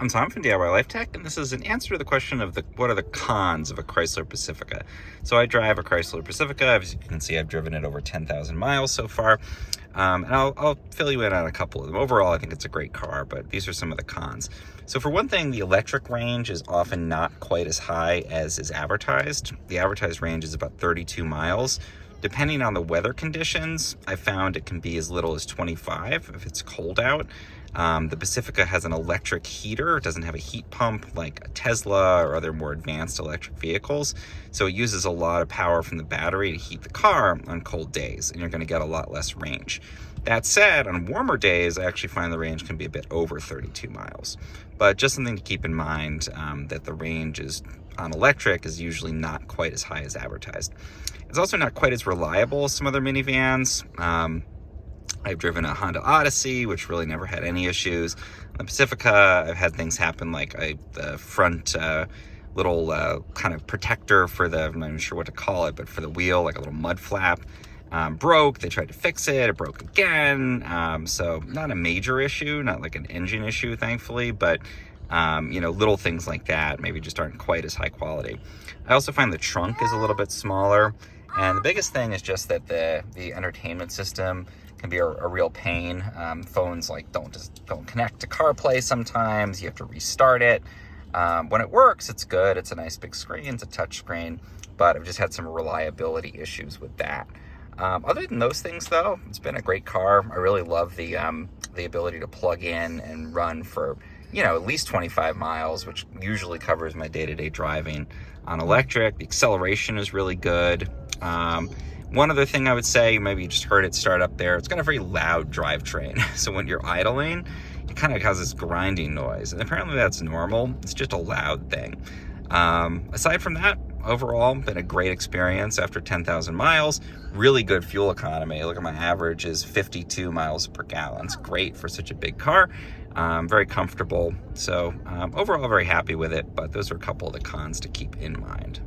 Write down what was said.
I'm Tom from DIY Life Tech, and this is an answer to the question of what are the cons of a Chrysler Pacifica. So I drive a Chrysler Pacifica. As you can see, I've driven it over 10,000 miles so far, and I'll fill you in on a couple of them. Overall, I think it's a great car, but these are some of the cons. So for one thing, the electric range is often not quite as high as is advertised. The advertised range is about 32 miles. Depending on the weather conditions, I found it can be as little as 25 if it's cold out. The Pacifica has an electric heater. It doesn't have a heat pump like a Tesla or other more advanced electric vehicles. So it uses a lot of power from the battery to heat the car on cold days, and you're going to get a lot less range. That said, on warmer days, I actually find the range can be a bit over 32 miles. But just something to keep in mind, that the range on electric is usually not quite as high as advertised. It's also not quite as reliable as some other minivans. I've driven a Honda Odyssey, which really never had any issues. On the Pacifica, I've had things happen like the front little kind of protector for I'm not even sure what to call it, but for the wheel, like a little mud flap, broke. They tried to fix it. It broke again. So not a major issue, not like an engine issue, thankfully, but little things like that maybe just aren't quite as high quality. I also find the trunk is a little bit smaller. And the biggest thing is just that the entertainment system can be a real pain. Phones don't connect to CarPlay sometimes. You have to restart it. When it works, it's good. It's a nice big screen. It's a touch screen. But I've just had some reliability issues with that. Other than those things, though, it's been a great car. I really love the ability to plug in and run for at least 25 miles, which usually covers my day-to-day driving on electric. The acceleration is really good. One other thing I would say, maybe you just heard it start up there, it's got a very loud drivetrain. So when you're idling, it kind of causes grinding noise. And apparently that's normal. It's just a loud thing. Aside from that, overall, been a great experience after 10,000 miles. Really good fuel economy. Look at my average is 52 miles per gallon. It's great for such a big car. Very comfortable. So overall, very happy with it. But those are a couple of the cons to keep in mind.